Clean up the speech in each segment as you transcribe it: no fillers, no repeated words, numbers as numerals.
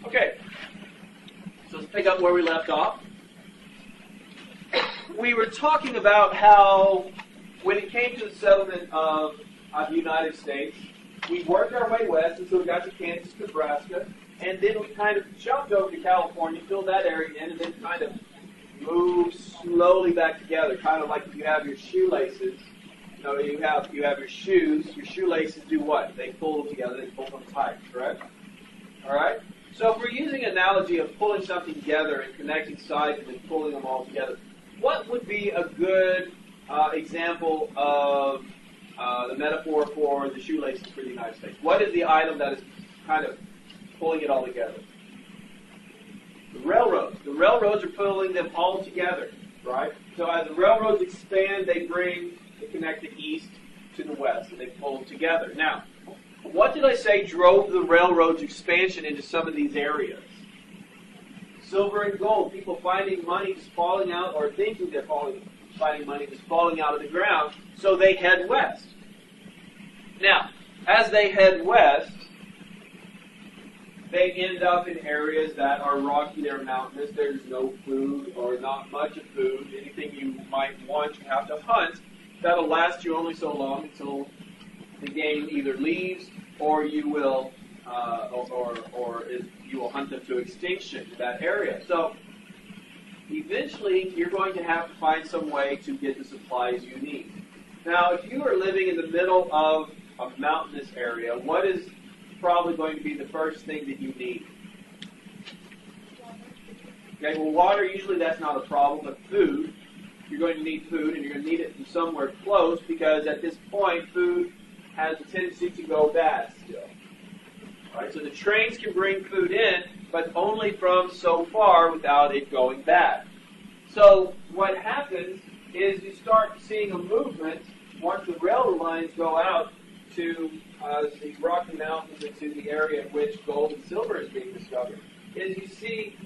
Okay, so let's pick up where we left off. We were talking about how when it came to the settlement of the United States, we worked our way west until we got to Kansas, Nebraska, and then we kind of jumped over to California, filled that area in, and then kind of moved slowly back together, kind of like if you have your shoelaces. You know, you have your shoes. Your shoelaces do what? They pull together. They pull them tight, correct? All right? So if we're using an analogy of pulling something together and connecting sides and then pulling them all together, what would be a good example of the metaphor for the shoelaces for the United States? What is the item that is kind of pulling it all together? The railroads. The railroads are pulling them all together, right? So as the railroads expand, they connect the east to the west, and they pull them together. Now, what did I say drove the railroad's expansion into some of these areas? Silver and gold. People finding money just falling out, or thinking they're finding money just falling out of the ground, so they head west. Now, as they head west, they end up in areas that are rocky, they're mountainous, there's no food or not much of food. Anything you might want, you have to hunt. That'll last you only so long until the game either leaves or you will you will hunt them to extinction in that area. So eventually you're going to have to find some way to get the supplies you need. Now, if you are living in the middle of a mountainous area, what is probably going to be the first thing that you need? Okay, well, water, usually that's not a problem, but food, you're going to need food, and you're going to need it from somewhere close, because at this point, food has a tendency to go bad still. All right, so the trains can bring food in, but only from so far without it going bad. So what happens is you start seeing a movement once the railroad lines go out to the Rocky Mountains and to the area in which gold and silver is being discovered, is you see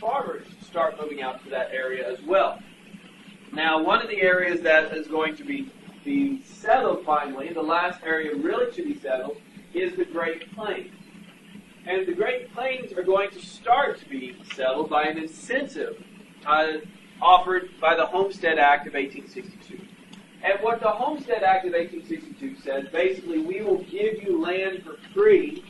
farmers start moving out to that area as well. Now, one of the areas that is going to be settled finally, the last area really to be settled, is the Great Plains. And the Great Plains are going to start to be settled by an incentive offered by the Homestead Act of 1862. And what the Homestead Act of 1862 says, basically, we will give you land for free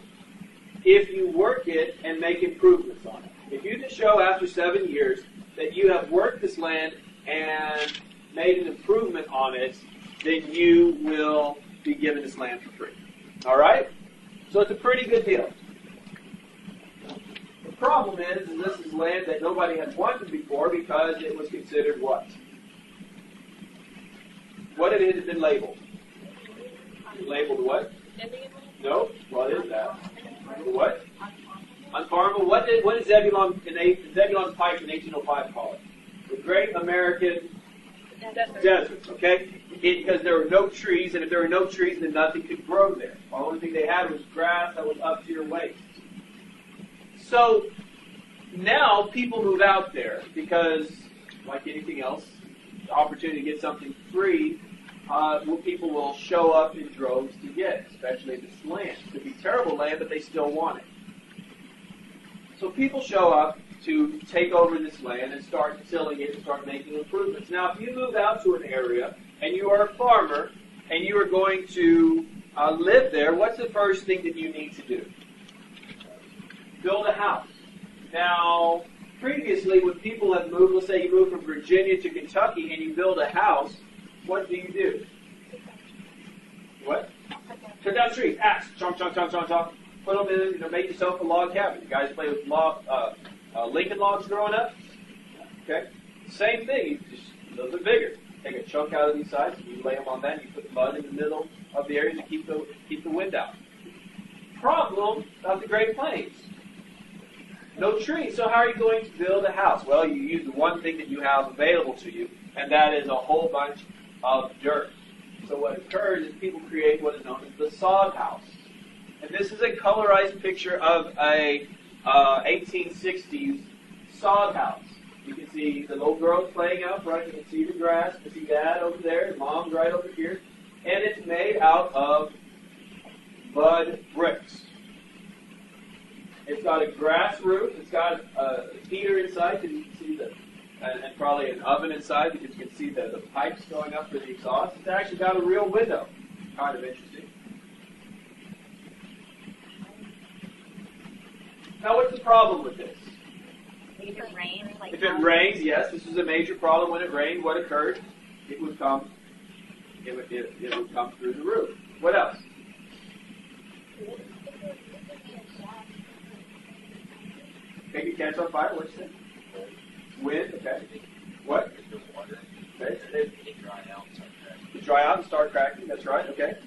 if you work it and make improvements on it. If you can show after 7 years that you have worked this land and made an improvement on it, then you will be given this land for free. All right? So it's a pretty good deal. The problem is this is land that nobody had wanted before because it was considered what? What had it been labeled? Labeled what? No. What is that? What? Unfarmable. What did Zebulon Zebulon's Pike in 1805 call it? The Great American Desert. Okay? Because there were no trees, and if there were no trees, then nothing could grow there. The only thing they had was grass that was up to your waist. So now people move out there because, like anything else, the opportunity to get something free, people will show up in droves to get it, especially this land. It could be terrible land, but they still want it. So people show up to take over this land and start tilling it and start making improvements. Now, if you move out to an area and you are a farmer and you are going to live there, what's the first thing that you need to do? Build a house. Now, previously, when people have moved, let's say you move from Virginia to Kentucky and you build a house, what do? What? Cut down trees, axe, chomp, chomp, chomp, chomp, chomp. Put them in, make yourself a log cabin. You guys play with Lincoln logs growing up? Okay? Same thing, you just a little bit bigger. Take a chunk out of these sides, and you lay them on that, and you put mud in the middle of the area to keep the wind out. Problem of the Great Plains. No trees. So how are you going to build a house? Well, you use the one thing that you have available to you, and that is a whole bunch of dirt. So what occurs is people create what is known as the sod house. And this is a colorized picture of a 1860s sod house. You can see the little girls playing out front. You can see the grass. You can see Dad over there. Mom's right over here. And it's made out of mud bricks. It's got a grass roof. It's got a heater inside, because you can see and probably an oven inside, because you can see the pipes going up for the exhaust. It's actually got a real window. Kind of interesting. Now, what's the problem with this? If it rains, if it rains, yes, this is a major problem. When it rained, what occurred? It would come. It would come through the roof. What else? Make it catch on fire. What'd you say? Wind. Okay. What? Okay. It dry out and start cracking. That's right. Okay.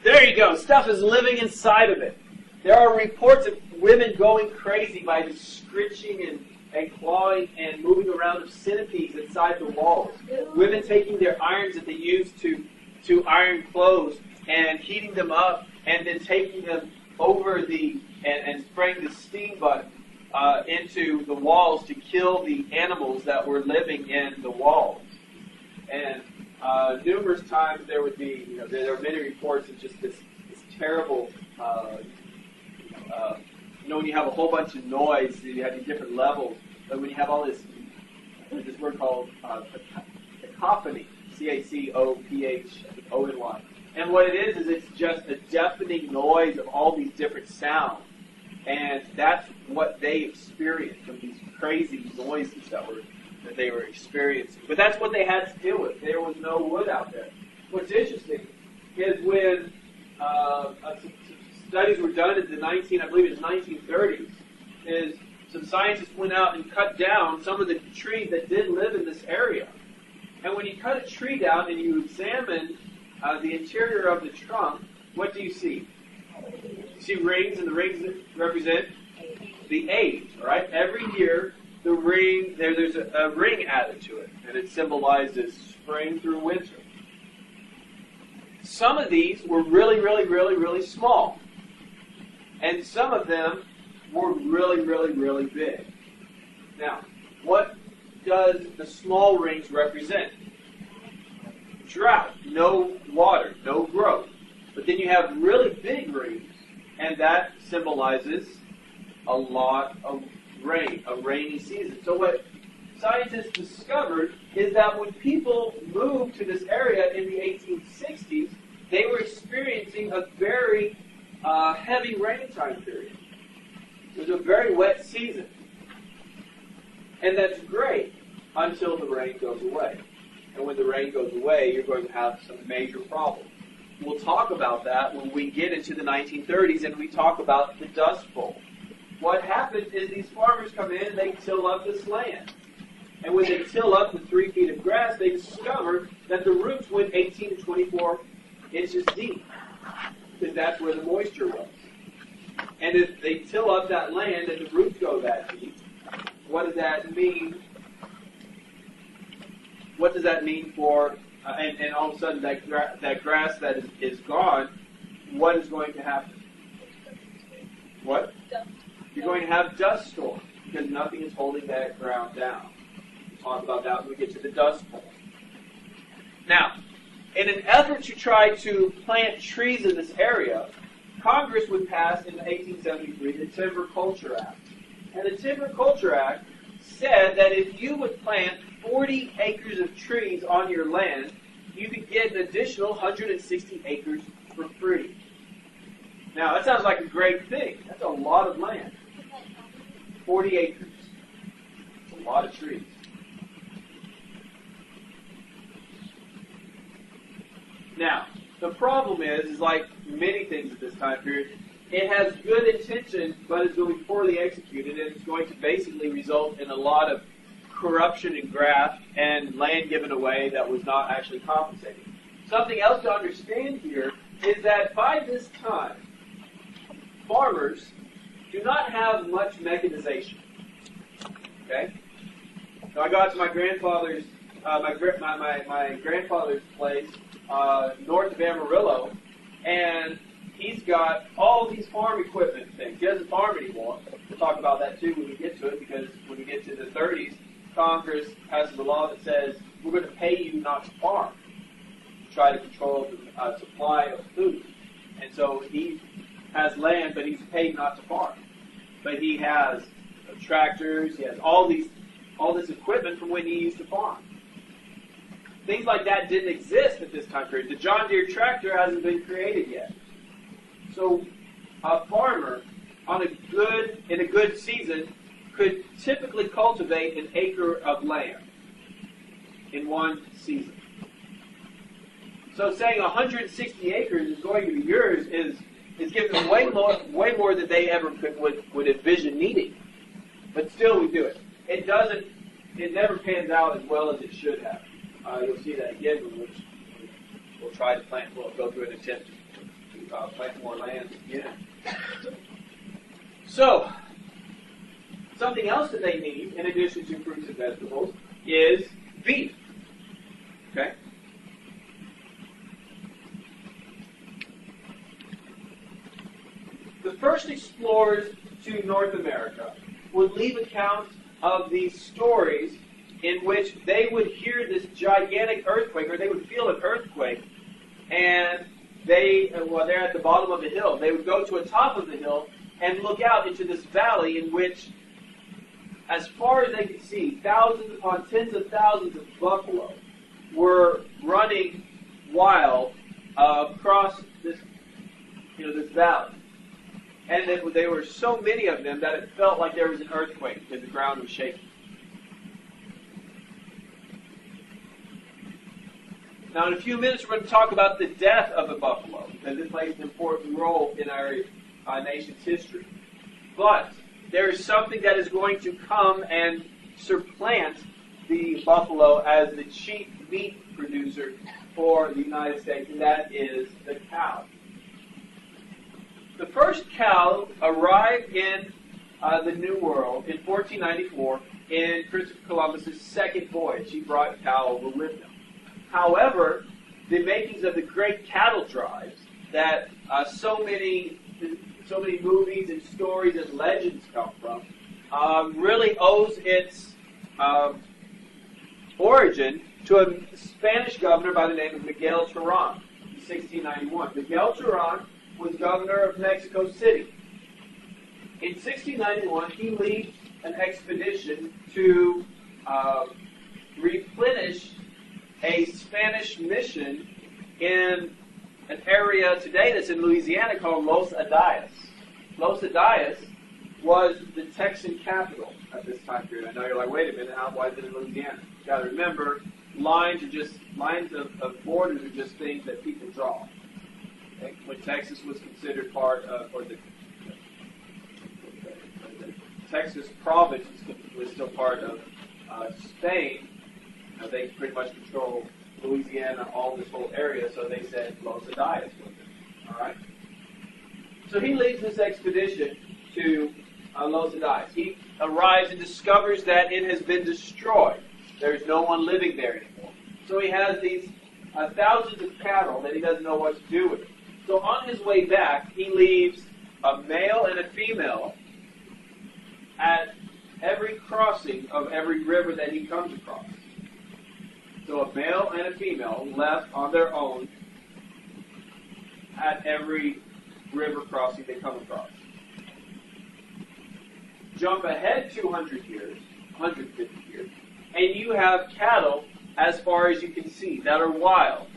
There you go. Stuff is living inside of it. There are reports of women going crazy by just scritching and clawing and moving around of centipedes inside the walls. Women taking their irons that they use to iron clothes and heating them up and then taking them over and spraying the steam butt into the walls to kill the animals that were living in the walls. And numerous times there would be, there are many reports of just this terrible, when you have a whole bunch of noise, you have these different levels, but when you have all this word called cacophony, C-A-C-O-P-H-O-N-Y. And what it is it's just a deafening noise of all these different sounds. And that's what they experienced from these crazy noises that they were experiencing. But that's what they had to deal with. There was no wood out there. What's interesting is when some studies were done in the 1930s, is some scientists went out and cut down some of the trees that did live in this area. And when you cut a tree down and you examine the interior of the trunk, what do you see? You see rings, and the rings represent the age, right? Every year, the ring there's a ring added to it, and it symbolizes spring through winter. Some of these were really, really, really, really small, and some of them were really, really, really big. Now, what does the small rings represent? Drought, no water, no growth. But then you have really big rings, and that symbolizes a lot of rain, a rainy season. So what scientists discovered is that when people moved to this area in the 1860s, they were experiencing a very heavy rain time period. It was a very wet season. And that's great until the rain goes away. And when the rain goes away, you're going to have some major problems. We'll talk about that when we get into the 1930s and we talk about the Dust Bowl. What happens is these farmers come in and they till up this land. And when they till up the 3 feet of grass, they discover that the roots went 18 to 24 inches deep, because that's where the moisture was. And if they till up that land and the roots go that deep, what does that mean? What does that mean for, and all of a sudden that grass that is gone, what is going to happen? What? You're going to have dust storms, because nothing is holding that ground down. We'll talk about that when we get to the Dust Bowl. Now, in an effort to try to plant trees in this area, Congress would pass in 1873 the Timber Culture Act. And the Timber Culture Act said that if you would plant 40 acres of trees on your land, you could get an additional 160 acres for free. Now, that sounds like a great thing. That's a lot of land. 40 acres. That's a lot of trees. Now, the problem is like many things at this time period, it has good intention, but it's going to be poorly executed, and it's going to basically result in a lot of corruption and graft and land given away that was not actually compensated. Something else to understand here is that by this time, farmers do not have much mechanization. Okay? So I got to my grandfather's my grandfather's place north of Amarillo, and he's got all these farm equipment things. He doesn't farm anymore, We'll talk about that too when we get to it, because when we get to the 30s, Congress passes a law that says we're going to pay you not to farm, to try to control the supply of food. And so he has land, but he's paid not to farm. But he has tractors, he has all this equipment from when he used to farm. Things like that didn't exist at this time period. The John Deere tractor hasn't been created yet. So a farmer in a good season could typically cultivate an acre of land in one season. So saying 160 acres is going to be yours is giving them way more than they ever would envision needing. But still, we do it. It never pans out as well as it should have. You'll see that again when we'll try to plant. We'll go through an attempt to plant more land again. So, something else that they need, in addition to fruits and vegetables, is beef. Okay? The first explorers to North America would leave accounts of these stories in which they would hear this gigantic earthquake, or they would feel an earthquake, and they're at the bottom of the hill. They would go to the top of the hill and look out into this valley in which, as far as they could see, thousands upon tens of thousands of buffalo were running wild across this valley. And there were so many of them that it felt like there was an earthquake because the ground was shaking. Now, in a few minutes, we're going to talk about the death of the buffalo, because it plays an important role in our nation's history. But there is something that is going to come and supplant the buffalo as the chief meat producer for the United States, and that is the cow. The first cow arrived in the New World in 1494 in Christopher Columbus's second voyage. He brought cow over with him. However, the makings of the great cattle drives that so many movies and stories and legends come from really owes its origin to a Spanish governor by the name of Miguel Turán in 1691. Miguel Turán was governor of Mexico City. In 1691, he leads an expedition to replenish a Spanish mission in an area today that's in Louisiana called Los Adayas. Los Adayas was the Texan capital at this time period. I know you're like, wait a minute, why is it in Louisiana? You've got to remember, lines of borders are just things that people draw. Okay? When Texas was considered part of, or the Texas province was still part of Spain, they pretty much control Louisiana, all this whole area, so they said Los Adayas was it. All right? So he leads this expedition to Los Adayas. He arrives and discovers that it has been destroyed. There's no one living there anymore. So he has these thousands of cattle that he doesn't know what to do with. So on his way back, he leaves a male and a female at every crossing of every river that he comes across. So a male and a female left on their own at every river crossing they come across. Jump ahead 200 years, 150 years, and you have cattle as far as you can see that are wild,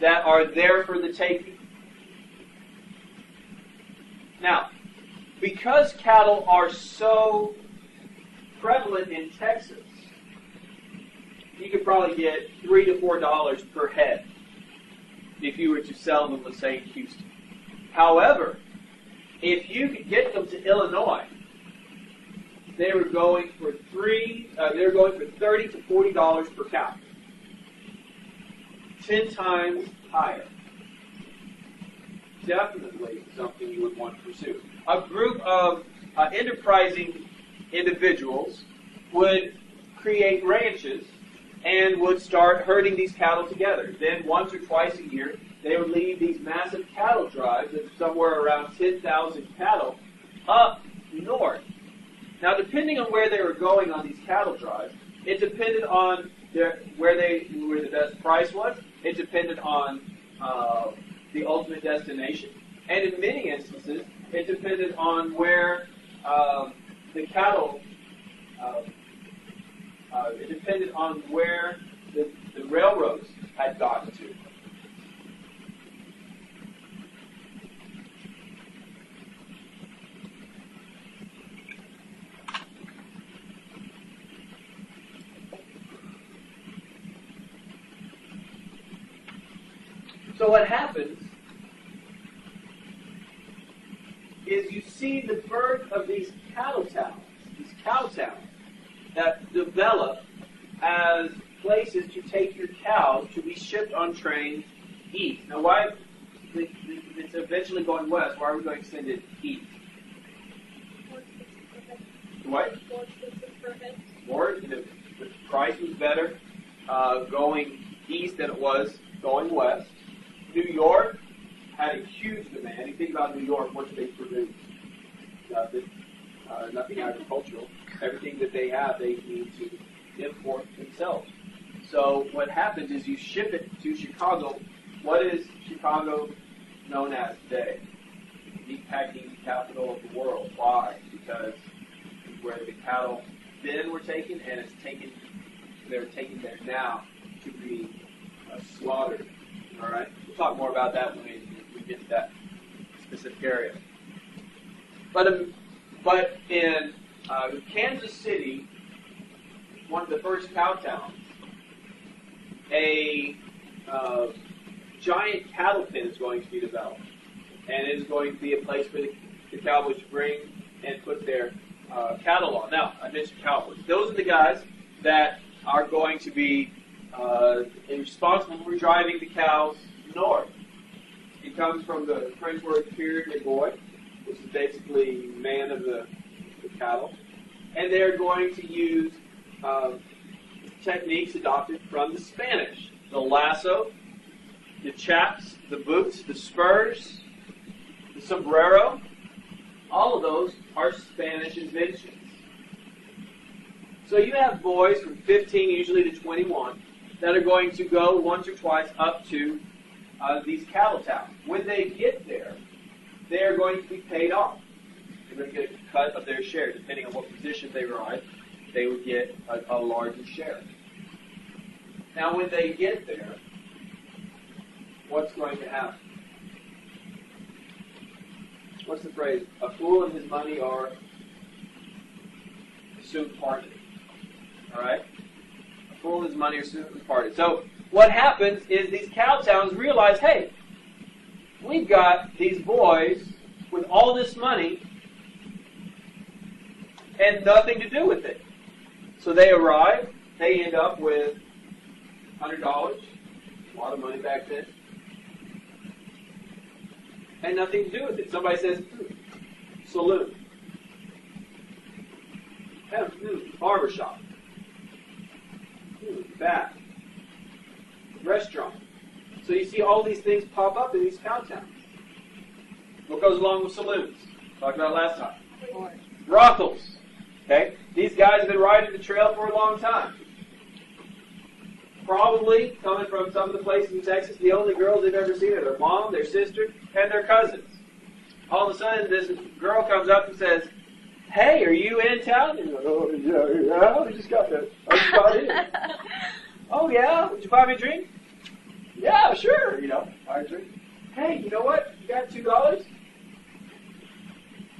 that are there for the taking. Now, because cattle are so prevalent in Texas, you could probably get $3 to $4 per head if you were to sell them, let's say, in Houston. However, if you could get them to Illinois, they were going for $30 to $40 per cow, 10 times higher. Definitely something you would want to pursue. A group of enterprising individuals would create ranches and would start herding these cattle together. Then once or twice a year, they would lead these massive cattle drives of somewhere around 10,000 cattle up north Now, depending on where they were going on these cattle drives, it depended on where the best price was. It depended on the ultimate destination. And in many instances, it depended on where the cattle, it depended on where the railroads had gotten to. So what happens is you see the birth of these cow towns that develop as places to take your cows to be shipped on trains east. Now, why? It's eventually going west. Why are we going to send it east? What? More. The price was better going east than it was going west. New York had a huge demand. You think about New York, what do they produce? Nothing agricultural. Everything that they have, they need to import themselves. So what happens is you ship it to Chicago. What is Chicago known as today? The meatpacking capital of the world. Why? Because it's where the cattle then were taken, and they're taken there now to be slaughtered. All right? We'll talk more about that when we get to that specific area. But in Kansas City, one of the first cow towns, a giant cattle pen is going to be developed. And it is going to be a place for the cowboys to bring and put their cattle on. Now, I mentioned cowboys. Those are the guys that are going to be responsible for driving the cows north. It comes from the French word "pied boy," which is basically man of the cattle. And they're going to use techniques adopted from the Spanish. The lasso, the chaps, the boots, the spurs, the sombrero, all of those are Spanish inventions. So you have boys from 15 usually to 21 that are going to go once or twice up to these cattle towns. When they get there, they are going to be paid off. They're going to get a cut of their share. Depending on what position they were on, they would get a larger share. Now, when they get there, what's going to happen? What's the phrase? A fool and his money are soon parted. All right? A fool and his money are soon parted. So what happens is these cow towns realize, hey, we've got these boys with all this money and nothing to do with it. So they arrive. They end up with $100. A lot of money back then. And nothing to do with it. Somebody says, saloon. Barbershop. Bath. Restaurant. So you see all these things pop up in these cow towns. What goes along with saloons? Talked about last time. Brothels. Okay? These guys have been riding the trail for a long time. Probably coming from some of the places in Texas, the only girls they've ever seen are their mom, their sister, and their cousins. All of a sudden, this girl comes up and says, "Hey, are you in town?" And you're like, "Oh, yeah, I just got in. Oh, yeah? Would you buy me a drink?" "Yeah, sure, buy a drink." "Hey, you know what? You got $2?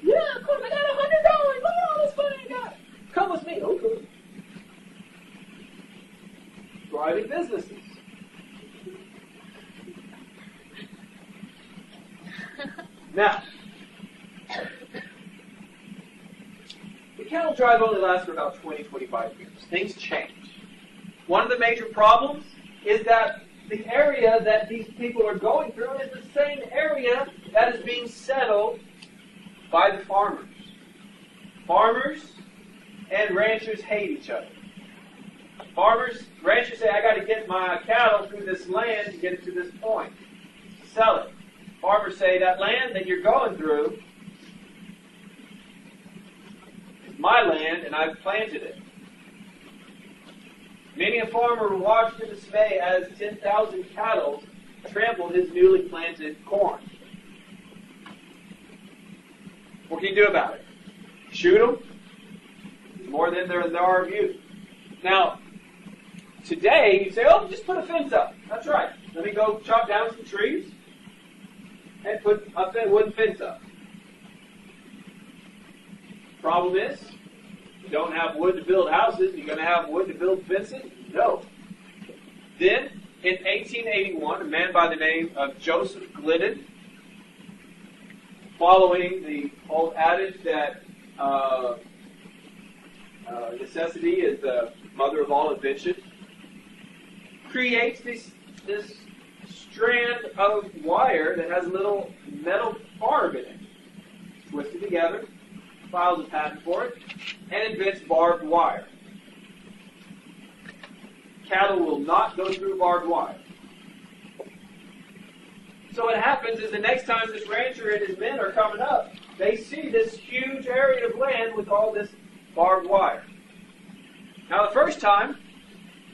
"Yeah, of course, I got $100. Look at all this money I got. Come with me." "Okay." Thriving businesses. Now, the cattle drive only lasts for about 20, 25 years. Things change. One of the major problems is that the area that these people are going through is the same area that is being settled by the farmers. Farmers and ranchers hate each other. Ranchers say, "I got to get my cattle through this land to get it to this point. Sell it." Farmers say, "That land that you're going through is my land, and I've planted it. Many a farmer watched in dismay as 10,000 cattle trampled his newly planted corn. What can you do about it? Shoot them? More than there are of you. Now, today, you say, oh, just put a fence up. That's right. Let me go chop down some trees and put a wooden fence up. Problem is, you don't have wood to build houses. You're going to have wood to build fences? No. Then, in 1881, a man by the name of Joseph Glidden, following the old adage that necessity is the mother of all invention, creates this strand of wire that has a little metal barb in it. Twists it together, files a patent for it, and invents barbed wire. Cattle will not go through barbed wire. So what happens is the next time this rancher and his men are coming up, they see this huge area of land with all this barbed wire. Now the first time,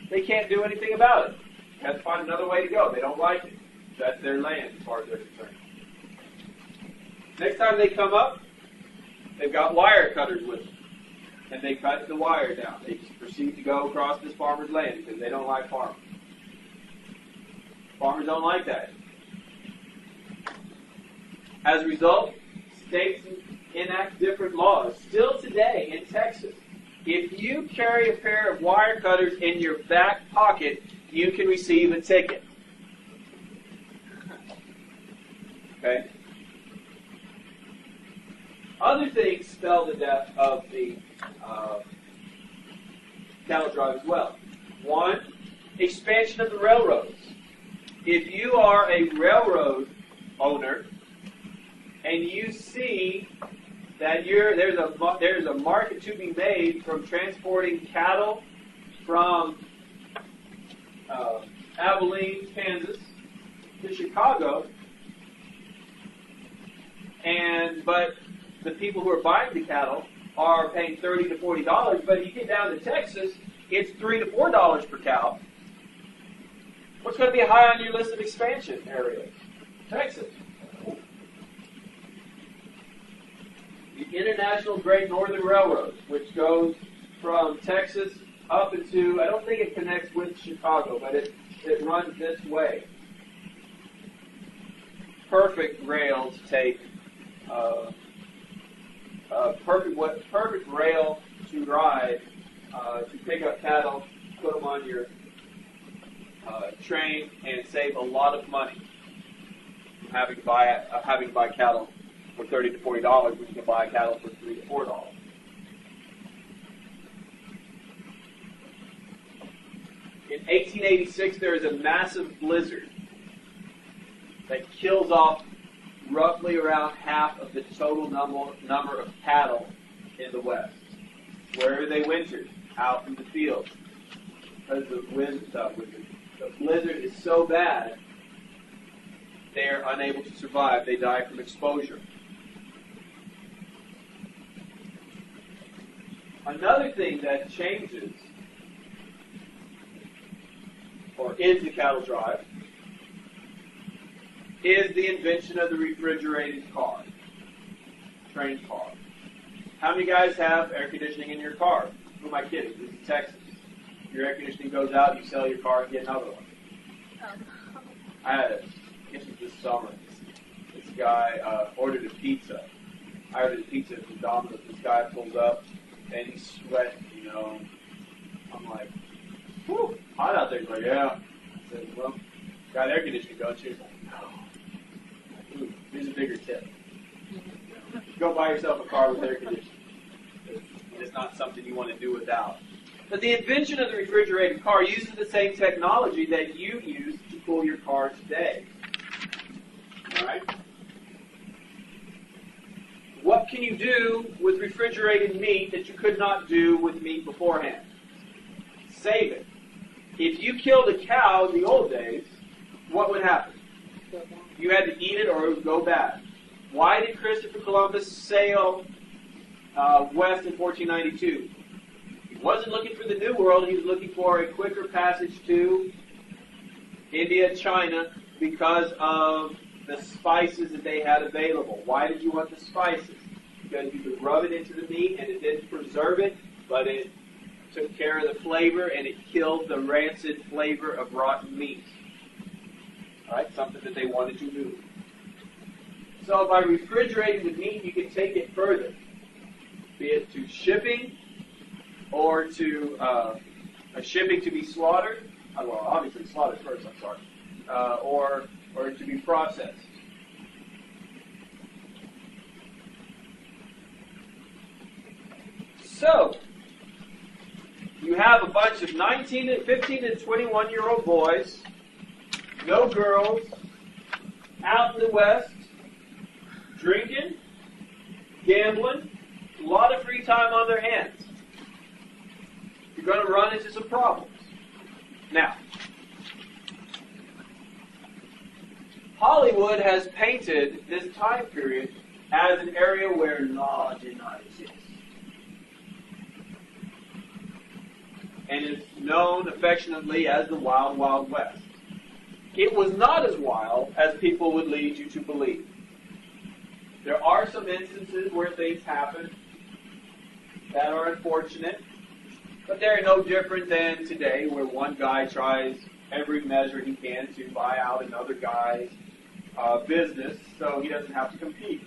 they can't do anything about it. They have to find another way to go. They don't like it. That's their land as far as they're concerned. Next time they come up, they've got wire cutters with them. And they cut the wire down. They just proceed to go across this farmer's land because they don't like farming. Farmers don't like that. As a result, states enact different laws. Still today in Texas, if you carry a pair of wire cutters in your back pocket, you can receive a ticket. Okay? Other things spell the death of the cattle drive as well. One, expansion of the railroads. If you are a railroad owner and you see that there's a market to be made from transporting cattle from Abilene, Kansas, to Chicago, but the people who are buying the cattle are paying $30 to $40, but if you get down to Texas, it's $3 to $4 per cow. What's going to be high on your list of expansion areas? Texas. The International Great Northern Railroad, which goes from Texas up into, I don't think it connects with Chicago, but it runs this way. Perfect rail to take, perfect rail to ride, to pick up cattle, put them on your train, and save a lot of money from having to buy cattle for $30 to $40 when you can buy cattle for $3 to $4. In 1886, there is a massive blizzard that kills off roughly around half of the total number of cattle in the West. Where they wintered? Out in the fields. Because the blizzard is so bad, they are unable to survive. They die from exposure. Another thing that changes, or is the cattle drive, is the invention of the refrigerated car, train car. How many guys have air conditioning in your car? Who am I kidding? This is Texas. Your air conditioning goes out, you sell your car and get another one. I had this summer. This guy ordered a pizza. I ordered a pizza from Domino's. This guy pulls up and he's sweating, I'm like, whew, hot out there. He's like, yeah. I said, well, got air conditioning, don't you? He's like, no. Ooh, here's a bigger tip. Go buy yourself a car with air conditioning. It's not something you want to do without. But the invention of the refrigerated car uses the same technology that you use to cool your car today. All right? What can you do with refrigerated meat that you could not do with meat beforehand? Save it. If you killed a cow in the old days, what would happen? You had to eat it or it would go bad. Why did Christopher Columbus sail west in 1492. He wasn't looking for the New World. He was looking for a quicker passage to India, China, because of the spices that they had available. Why did you want the spices? Because you could rub it into the meat and it didn't preserve it, but it took care of the flavor and it killed the rancid flavor of rotten meat. All right, something that they wanted to move. So by refrigerating the meat, you can take it further, be it to shipping or to shipping to be slaughtered. Well, obviously slaughtered first. I'm sorry, or to be processed. So you have a bunch of 15 and 21-year-old boys, no girls, out in the West, drinking, gambling, a lot of free time on their hands. You're going to run into some problems. Now, Hollywood has painted this time period as an area where law did not exist. And it's known affectionately as the Wild Wild West. It was not as wild as people would lead you to believe. There are some instances where things happen that are unfortunate, but they're no different than today, where one guy tries every measure he can to buy out another guy's business so he doesn't have to compete.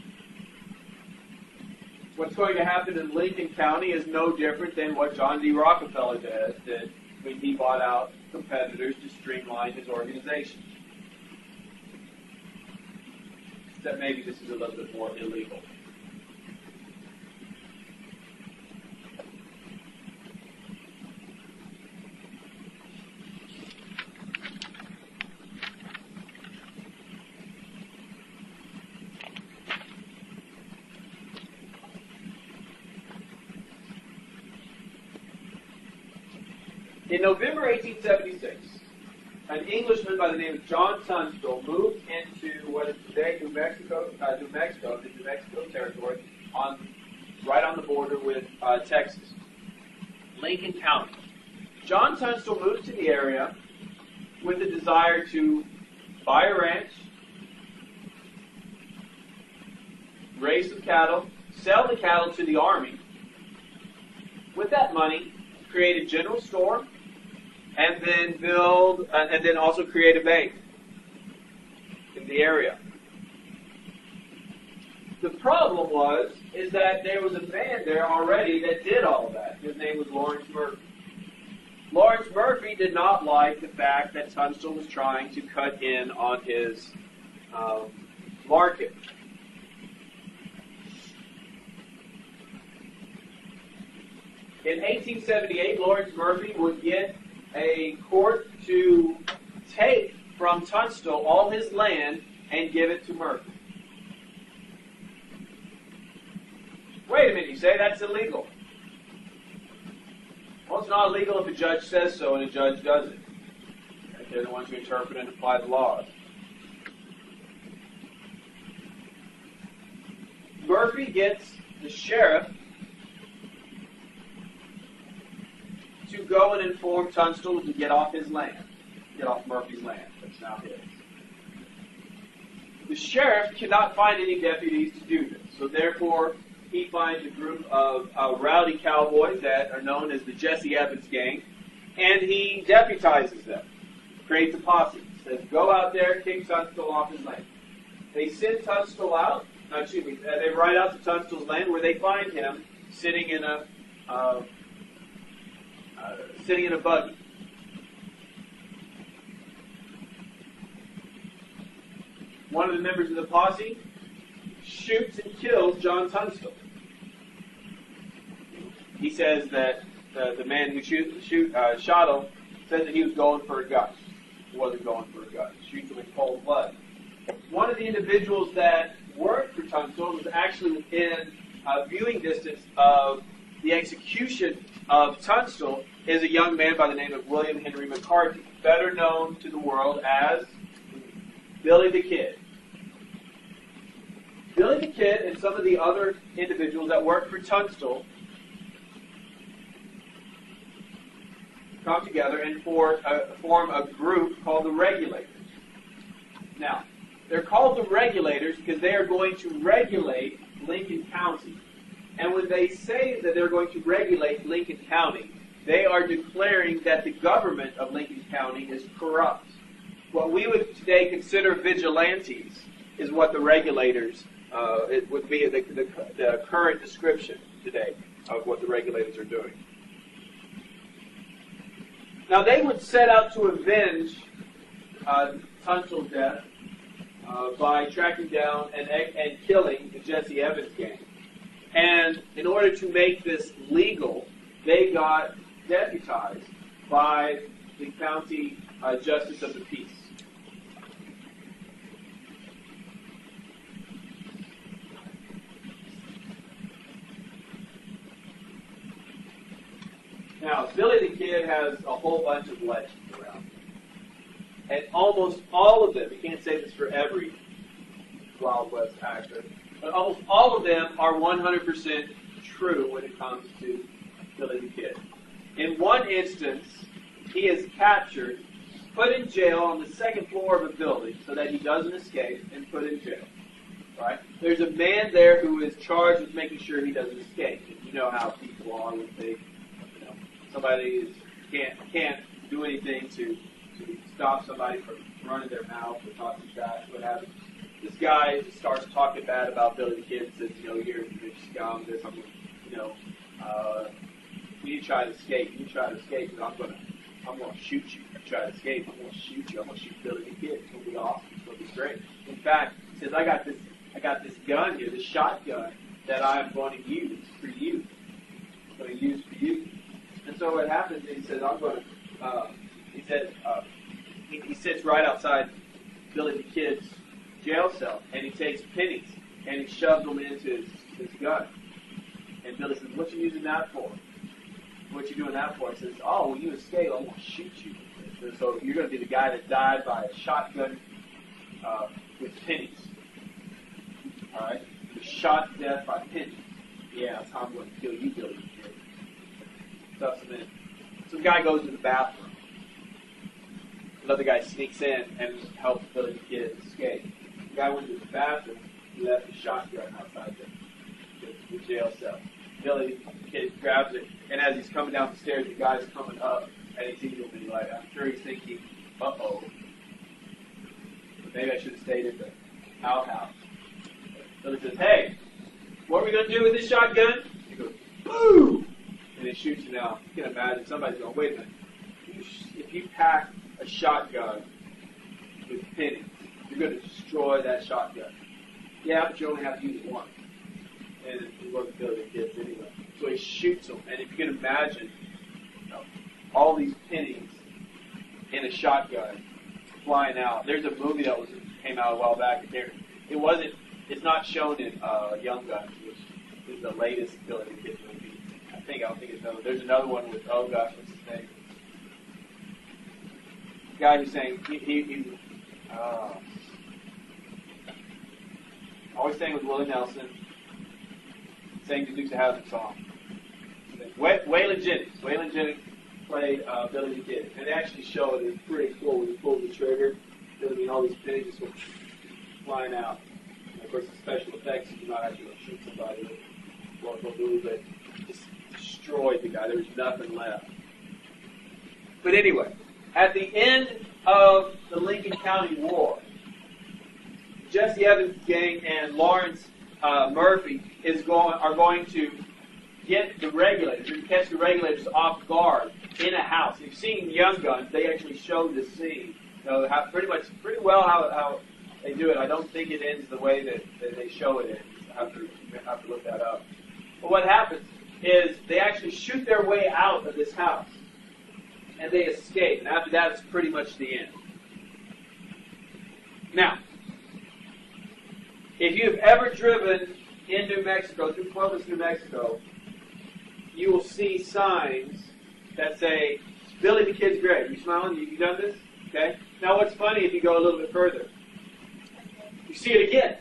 What's going to happen in Lincoln County is no different than what John D. Rockefeller did when he bought out competitors to streamline his organization. Except maybe this is a little bit more illegal. In November 1876, an Englishman by the name of John Tunstall moved into what is today New Mexico, the New Mexico territory, right on the border with Texas, Lincoln County. John Tunstall moved to the area with the desire to buy a ranch, raise some cattle, sell the cattle to the army. With that money, create a general store, and then also create a bank in the area. The problem is that there was a man there already that did all of that. His name was Lawrence Murphy. Lawrence Murphy did not like the fact that Tunstall was trying to cut in on his market. In 1878, Lawrence Murphy would get a court to take from Tunstall all his land and give it to Murphy. Wait a minute, you say that's illegal. Well, it's not illegal if a judge says so and a judge does it. They're the ones who interpret and apply the laws. Murphy gets the sheriff to go and inform Tunstall to get off his land, get off Murphy's land. That's now his. The sheriff cannot find any deputies to do this, so therefore he finds a group of rowdy cowboys that are known as the Jesse Evans Gang, and he deputizes them, creates a posse, says, go out there, kick Tunstall off his land. They send Tunstall out, they ride out to Tunstall's land where they find him sitting in a buggy. One of the members of the posse shoots and kills John Tunstall. He says that the man who shot him said that he was going for a gun. He wasn't going for a gun. He shoots him in cold blood. One of the individuals that worked for Tunstall was actually within viewing distance of the execution of Tunstall is a young man by the name of William Henry McCarthy, better known to the world as Billy the Kid. Billy the Kid and some of the other individuals that work for Tunstall come together and form a group called the Regulators. Now, they're called the Regulators because they are going to regulate Lincoln County. And when they say that they're going to regulate Lincoln County, they are declaring that the government of Lincoln County is corrupt. What we would today consider vigilantes is what the Regulators, it would be the current description today of what the Regulators are doing. Now, they would set out to avenge Tunstall's death by tracking down and killing the Jesse Evans gang. And in order to make this legal, they got deputized by the county justice of the peace. Now, Billy the Kid has a whole bunch of legends around him. And almost all of them, you can't say this for every Wild West actor, but almost all of them are 100% true when it comes to Billy the Kid. In one instance, he is captured, put in jail on the second floor of a building so that he doesn't escape, and put in jail. Right? There's a man there who is charged with making sure he doesn't escape. And you know how people are when they, somebody can't do anything to stop somebody from running their mouth or talking trash, what have you. This guy starts talking bad about Billy the Kid and says, you're a big scum, this, I'm you need to try to escape. You need to try to escape, but I'm going to shoot you. If you try to escape, I'm going to shoot you. I'm going to shoot Billy the Kid. It's going to be awesome. It's going to be great. In fact, he says, I got this gun here, this shotgun that I'm going to use for you. I'm going to use for you. And so what happens is he says, he sits right outside Billy the Kid's jail cell, and he takes pennies, and he shoves them into his gun. And Billy says, what you using that for? What you doing that for? He says, oh, when you escape, I'm going to shoot you. And so you're going to be the guy that died by a shotgun with pennies. All right? You're shot to death by pennies. Yeah, that's how I'm going to kill you, Billy the Kid. Stuffs him in. Some guy goes to the bathroom. Another guy sneaks in and helps Billy the Kid escape. The guy went to the bathroom. He left his shotgun outside the jail cell. Billy the Kid grabs it, and as he's coming down the stairs, the guy's coming up, and he's eating him, and I'm sure he's thinking, uh-oh. Maybe I should have stayed at the outhouse. Billy says, hey, what are we going to do with this shotgun? He goes, boom! And he shoots you now. You can imagine somebody's going, wait a minute. If you pack a shotgun with pennies, you're going to destroy that shotgun. Yeah, but you only have to use it once. And it wasn't Billy the Kid anyway. So he shoots them. And if you can imagine, all these pennies in a shotgun flying out. There's a movie that came out a while back. It's not shown in Young Guns, which is the latest Billy the Kid movie. I don't think it's known. There's another one with, oh gosh, what's his name? The guy who's saying, always saying with Willie Nelson, sang the Dukes of Hazzard song. Waylon Jennings played Billy the Kid. And they actually show it. It's pretty cool when he pulls the trigger. All these pennies just go flying out. And of course, the special effects, you're not actually going to shoot somebody with what they'll do, but just destroyed the guy. There was nothing left. But anyway, at the end of the Lincoln County War, Jesse Evans' gang and Lawrence Murphy are going to get the regulators, and catch the regulators off guard in a house. If you've seen Young Guns, they actually showed this scene. Pretty well how they do it. I don't think it ends the way that they show it ends. I have to look that up. But what happens is they actually shoot their way out of this house, and they escape. And after that, it's pretty much the end. Now, if you've ever driven in New Mexico, through Columbus, New Mexico, you will see signs that say, Billy the Kid's grave. You smiling? You done this? Okay. Now what's funny if you go a little bit further? You see it again.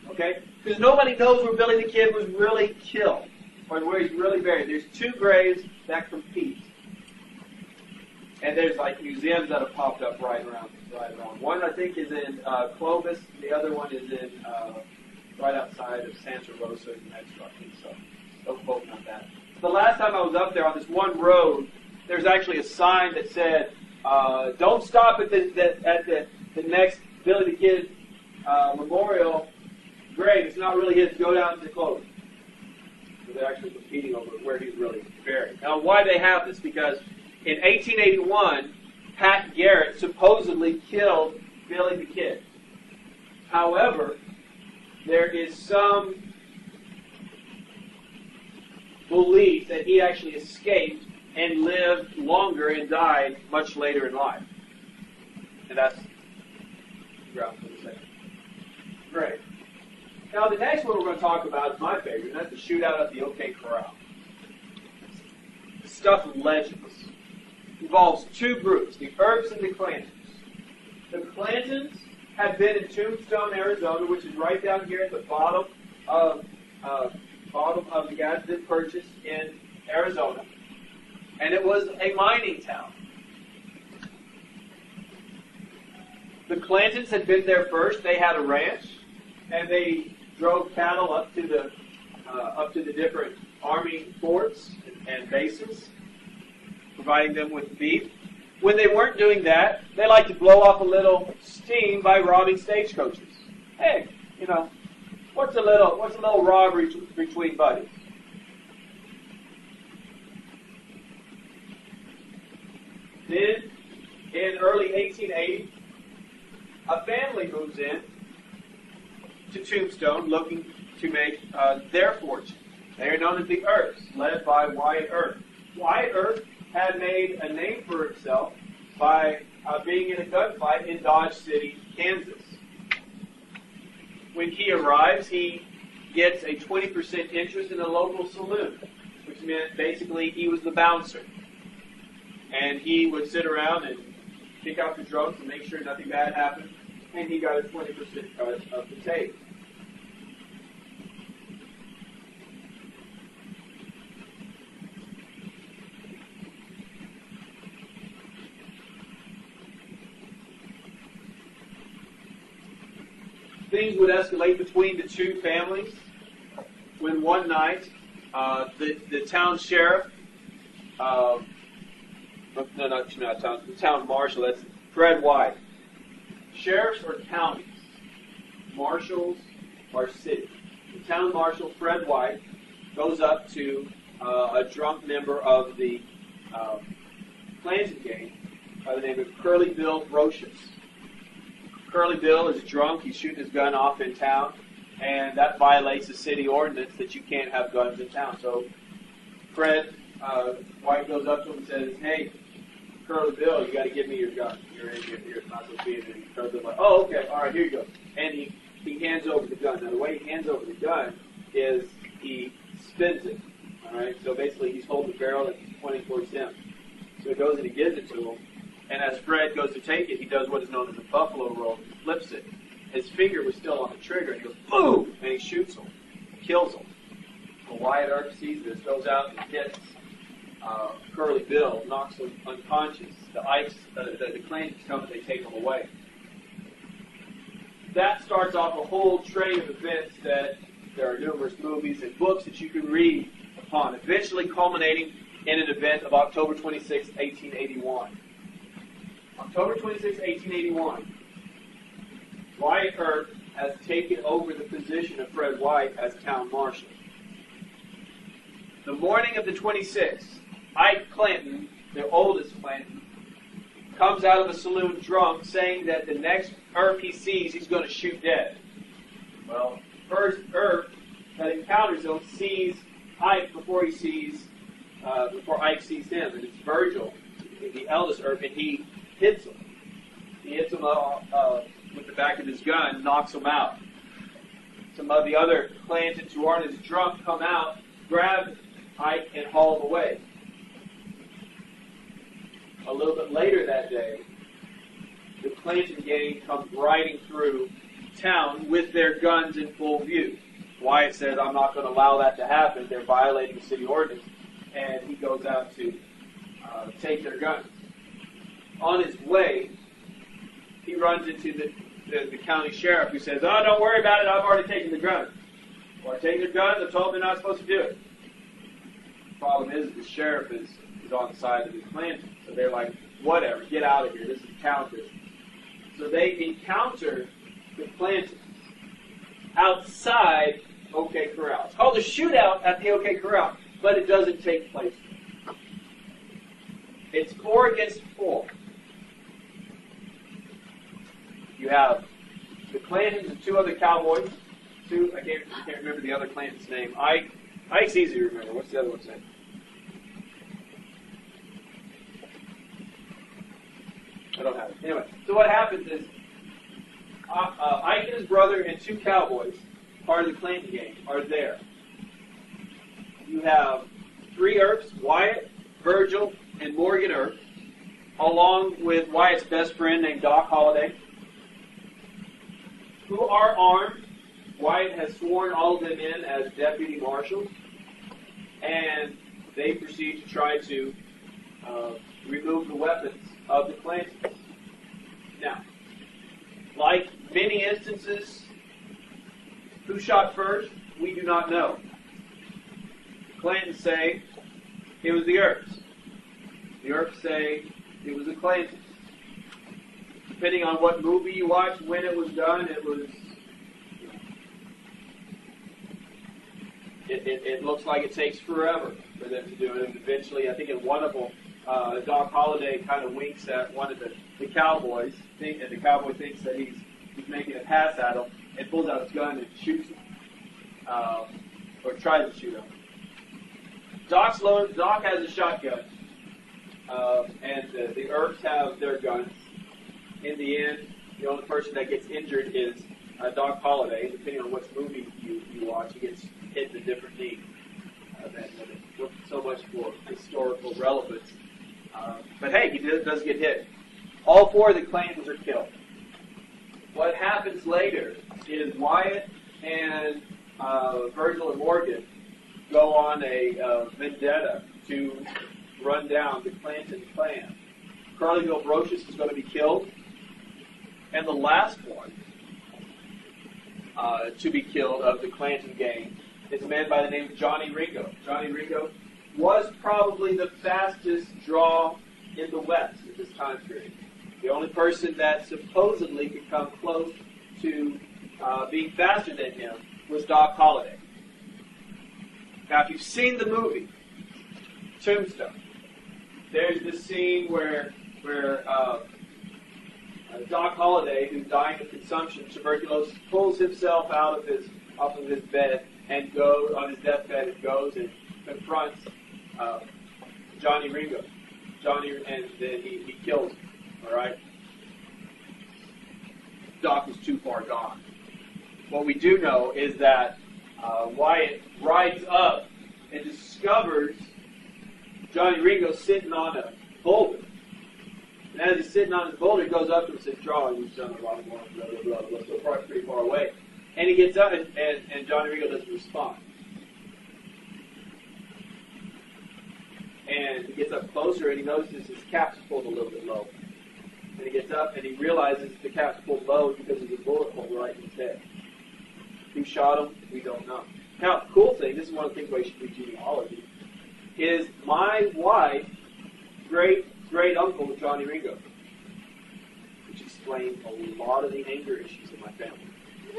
Okay. Because nobody knows where Billy the Kid was really killed, or where he's really buried. There's two graves that compete. And there's like museums that have popped up right around. One I think is in Clovis. The other one is in right outside of Santa Rosa, New Mexico. I think so. Don't quote me on that. The last time I was up there on this one road, there's actually a sign that said, "Don't stop at the next Billy the Kid memorial grave. It's not really his. Go down to Clovis." So they're actually competing over where he's really buried. Now, why they have this? Because in 1881, Pat Garrett supposedly killed Billy the Kid. However, there is some belief that he actually escaped and lived longer and died much later in life. And that's the ground for the second. Great. Now, the next one we're going to talk about is my favorite, and that's the shootout at the OK Corral. Stuff of legends. Involves two groups, the Earps and the Clantons. The Clantons had been in Tombstone, Arizona, which is right down here at the bottom of the Gadsden Purchase in Arizona. And it was a mining town. The Clantons had been there first. They had a ranch, and they drove cattle up to the different army forts and bases, providing them with beef. When they weren't doing that, they liked to blow off a little steam by robbing stagecoaches. Hey, what's a little robbery between buddies? Then, in early 1880, a family moves in to Tombstone looking to make their fortune. They are known as the Earps, led by Wyatt Earp. Wyatt Earp had made a name for himself by being in a gunfight in Dodge City, Kansas. When he arrives, he gets a 20% interest in a local saloon, which meant basically he was the bouncer. And he would sit around and pick out the drunks and make sure nothing bad happened, and he got a 20% cut of the take. Things would escalate between the two families when one night the town sheriff, the town marshal, that's Fred White. Sheriffs are counties. Marshals are cities. The town marshal, Fred White, goes up to a drunk member of the Clanton gang by the name of Curly Bill Brocious. Curly Bill is drunk. He's shooting his gun off in town, and that violates the city ordinance that you can't have guns in town. So Fred White goes up to him and says, "Hey, Curly Bill, you got to give me your gun. You're in here. It's not supposed to be in here." Curly Bill's like, "Oh, okay. All right, here you go." And he hands over the gun. Now, the way he hands over the gun is he spins it. All right? So basically, he's holding the barrel and he's pointing towards him. So he goes and he gives it to him. And as Fred goes to take it, he does what is known as a buffalo roll. He flips it. His finger was still on the trigger, and he goes, boom! And he shoots him. Kills him. So Wyatt Earp sees this, goes out and hits Curly Bill, knocks him unconscious. The Clantons come and they take him away. That starts off a whole train of events that there are numerous movies and books that you can read upon, eventually culminating in an event of October 26, 1881. October 26, 1881, Wyatt Earp has taken over the position of Fred White as town marshal. The morning of the 26th, Ike Clanton, the oldest Clanton, comes out of a saloon drunk saying that the next Earp he sees, he's going to shoot dead. Well, first Earp that encounters him sees Ike before Ike sees him, and it's Virgil, the eldest Earp, and he hits him. He hits him with the back of his gun, knocks him out. Some of the other Clantons who aren't as drunk come out, grab Ike, and haul him away. A little bit later that day, the Clanton gang comes riding through town with their guns in full view. Wyatt says, I'm not going to allow that to happen. They're violating the city ordinance. And he goes out to take their guns. On his way, he runs into the county sheriff who says, oh, don't worry about it. I've already taken the guns. Well, I've taken their guns. I told them they're not supposed to do it. The problem is the sheriff is on the side of the Klansmen. So they're like, whatever, get out of here. This is counter. So they encounter the Klansmen outside OK Corral. It's called a shootout at the OK Corral, but it doesn't take place. It's 4 against 4. You have the Klansmen and 2 other cowboys. I can't remember the other Klansman's name. Ike's easy to remember. What's the other one's name? I don't have it. Anyway, so what happens is Ike and his brother and 2 cowboys, part of the Klansman gang, are there. You have 3 Earps, Wyatt, Virgil, and Morgan Earp, along with Wyatt's best friend named Doc Holliday, who are armed. Wyatt has sworn all of them in as deputy marshals, and they proceed to try to remove the weapons of the Klansmen. Now, like many instances, who shot first, we do not know. The Klansmen say it was the Earps. The Earps say it was the Klansmen. Depending on what movie you watch, when it was done, it looks like it takes forever for them to do it. And eventually, I think in one of them, Doc Holliday kind of winks at one of the cowboys, and the cowboy thinks that he's making a pass at him, and pulls out his gun and shoots him, or tries to shoot him. Doc has a shotgun, and the Earps have their guns. In the end, the only person that gets injured is Doc Holliday. Depending on which movie you watch, he gets hit in a different knee. So much for historical relevance. But hey, he does get hit. All 4 of the Klansmen are killed. What happens later is Wyatt and Virgil and Morgan go on a vendetta to run down the Clanton clan. Curlyville Brocious is going to be killed. And the last one to be killed of the Clanton gang is a man by the name of Johnny Ringo. Johnny Ringo was probably the fastest draw in the West at this time period. The only person that supposedly could come close to being faster than him was Doc Holliday. Now, if you've seen the movie Tombstone, there's this scene where Doc Holliday, who's dying of consumption, tuberculosis, pulls himself off of his bed and goes on his deathbed and goes and confronts Johnny Ringo. And then he kills him. All right. Doc is too far gone. What we do know is that Wyatt rides up and discovers Johnny Ringo sitting on a boulder. And as he's sitting on his boulder, he goes up to him and says, "Draw, you've done a lot of more, blah, blah, blah, blah." So far, pretty far away. And he gets up, and Johnny Ringo doesn't respond. And he gets up closer, and he notices his cap's pulled a little bit low. And he gets up, and he realizes the cap's pulled low because of the bullet hole right in his head. Who shot him? We don't know. Now, the cool thing, this is one of the things why you should do genealogy, is my wife's great-great-uncle was Johnny Ringo, which explains a lot of the anger issues in my family.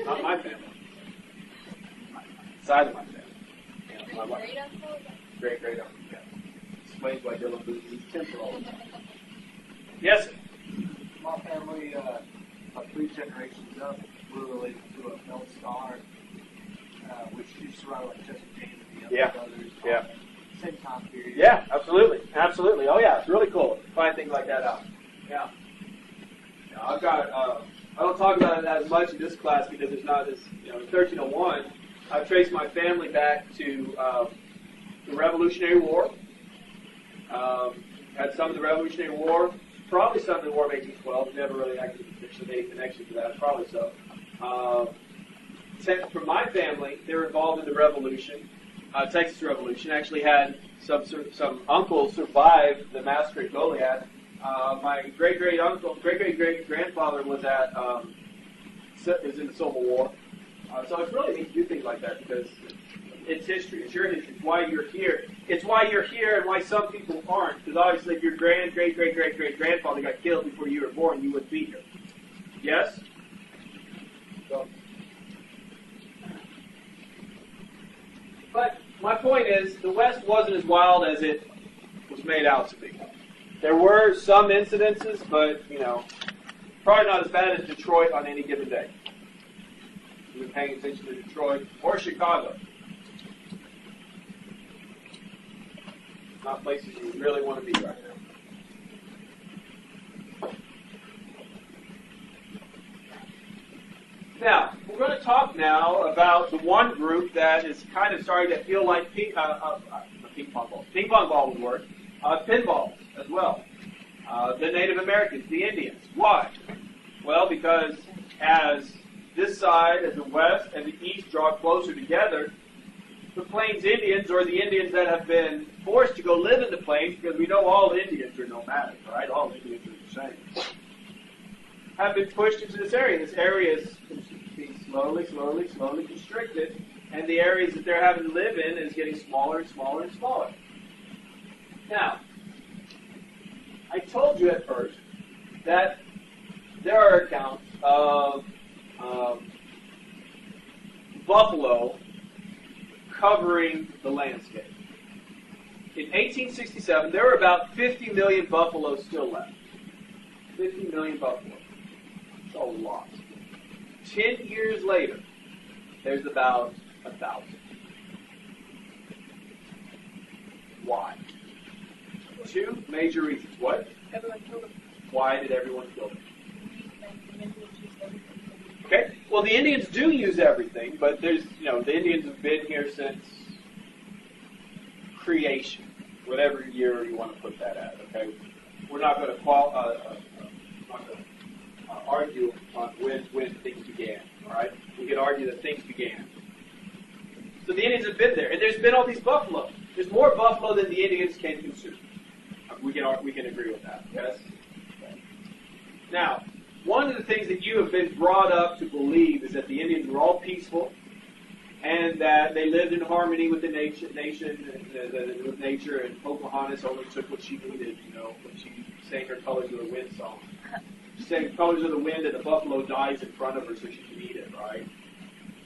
Not my family. Side of my family. Yeah, my wife. Great-great-uncle, yeah. Explains why Dylan loses his temper all the time. Yes, sir? My family, about 3 generations up, we're related to a Bell Star, which used to run like Jesse James and the other brothers. Yeah. Same time period. Yeah, absolutely. Absolutely. Oh, yeah, it's really cool to find things like that out. Yeah. Now, I've got, I don't talk about it as much in this class because it's not as, in 1301, I've traced my family back to the Revolutionary War. Had some of the Revolutionary War, probably some of the War of 1812. Never really actually made a connection to that. Probably so. from my family, they were involved in the Revolution, Texas Revolution. Actually had some uncles survive the massacre at Goliad. My great grandfather was in the Civil War. So it's really neat to do things like that because it's history. It's your history. It's why you're here. It's why you're here and why some people aren't. Because obviously, if your great grandfather got killed before you were born, you wouldn't be here. Yes. So. But my point is, the West wasn't as wild as it was made out to be. There were some incidences, but, probably not as bad as Detroit on any given day. You've been paying attention to Detroit or Chicago. Not places you really want to be right now. Now, we're going to talk now about the one group that is kind of starting to feel like ping pong balls. Ping pong ball would work. Pinballs as well. The Native Americans, the Indians. Why? Well, because as this side, as the West and the East draw closer together, the Plains Indians, or the Indians that have been forced to go live in the plains, because we know all Indians are nomadic, right? All Indians are the same. Have been pushed into this area. This area is being slowly constricted, and the areas that they're having to live in is getting smaller and smaller and smaller. Now, I told you at first that there are accounts of buffalo covering the landscape. In 1867, there were about 50 million buffaloes still left. 50 million buffalo. That's a lot. 10 years later, there's about 1,000. Why? Two major reasons. What? Everyone killed them. Why did everyone kill them? Okay. Well, the Indians do use everything, but there's, the Indians have been here since creation, whatever year you want to put that at. Okay. We're not going to argue on when things began. All right. We can argue that things began. So the Indians have been there, and there's been all these buffalo. There's more buffalo than the Indians can consume. We can agree with that. Yes. Okay. Now, one of the things that you have been brought up to believe is that the Indians were all peaceful, and that they lived in harmony with the nation, with nature, and Pocahontas only took what she needed. When she sang her "Colors of the Wind" song, she sang "Colors of the Wind," and the buffalo dies in front of her so she can eat it. Right?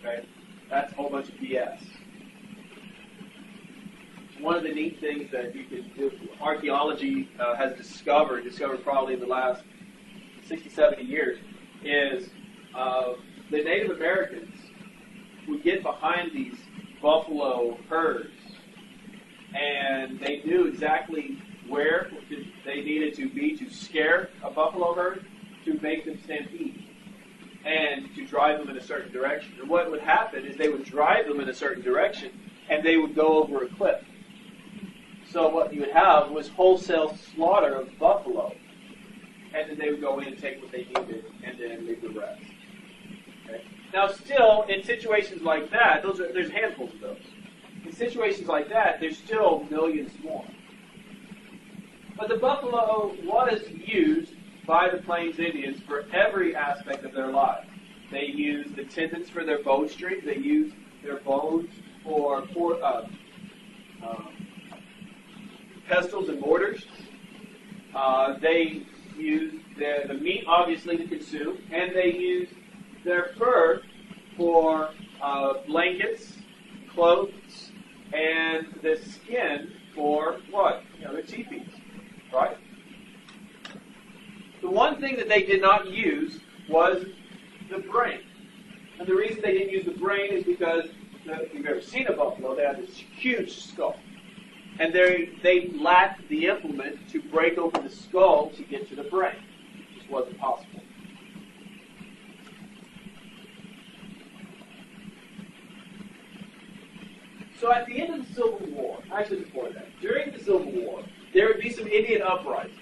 Okay. That's a whole bunch of BS. One of the neat things that you can do, archaeology has discovered probably in the last 60, 70 years, is the Native Americans would get behind these buffalo herds, and they knew exactly where they needed to be to scare a buffalo herd to make them stampede and to drive them in a certain direction. And what would happen is they would drive them in a certain direction, and they would go over a cliff. So what you would have was wholesale slaughter of buffalo, and then they would go in and take what they needed, and then leave the rest. Okay? Now, still, in situations like that, there's handfuls of those. In situations like that, there's still millions more. But the buffalo was used by the Plains Indians for every aspect of their lives. They used the tendons for their bowstrings. They used their bones for pestles and mortars. They used the meat, obviously, to consume, and they used their fur for blankets, clothes, and the skin for what? Their teepees, right? The one thing that they did not use was the brain. And the reason they didn't use the brain is because, if you've ever seen a buffalo, they have this huge skull. And they lacked the implement to break open the skull to get to the brain. It just wasn't possible. So at the end of the Civil War, actually before that, during the Civil War, there would be some Indian uprisings,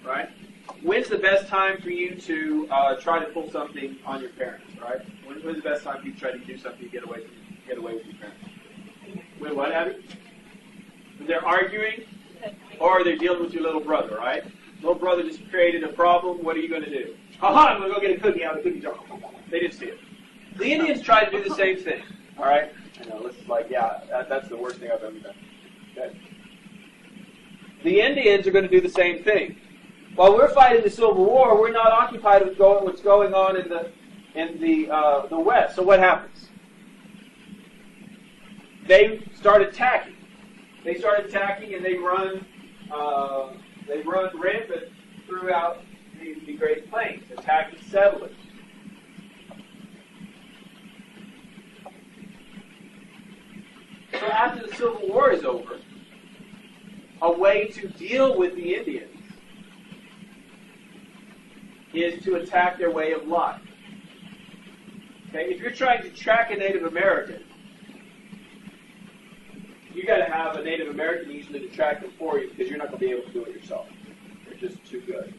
right? when's the best time for you to try to pull something on your parents, right? When's the best time for you to try to do something to get away with your parents? When what, Abby? When they're arguing, or they're dealing with your little brother, right? Little brother just created a problem. What are you going to do? Aha! I'm going to go get a cookie out of the cookie jar. They didn't see it. The Indians tried to do the same thing. All right. I know this is like, yeah, that's the worst thing I've ever done. Okay. The Indians are going to do the same thing. While we're fighting the Civil War, we're not occupied with what's going on in the West. So what happens? They start attacking. They start attacking, and they run rampant throughout the Great Plains, attacking settlers. So after the Civil War is over, a way to deal with the Indians is to attack their way of life. Okay, if you're trying to track a Native American, you got to have a Native American usually to track them for you, because you're not going to be able to do it yourself. They're just too good.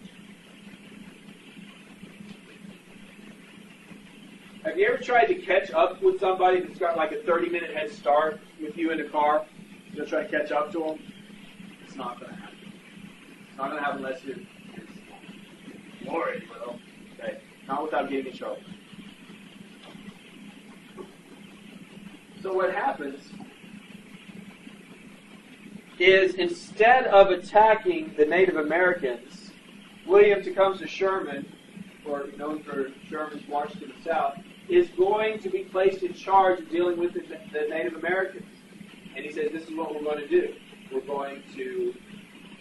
Have you ever tried to catch up with somebody that's got like a 30-minute head start with you in the car? You'll try to catch up to them? It's not going to happen. It's not going to happen unless you're worried, well. Okay. Not without getting in trouble. So what happens is, instead of attacking the Native Americans, William Tecumseh Sherman, or known for Sherman's March to the South, is going to be placed in charge of dealing with the Native Americans. And he says, this is what we're going to do. We're going to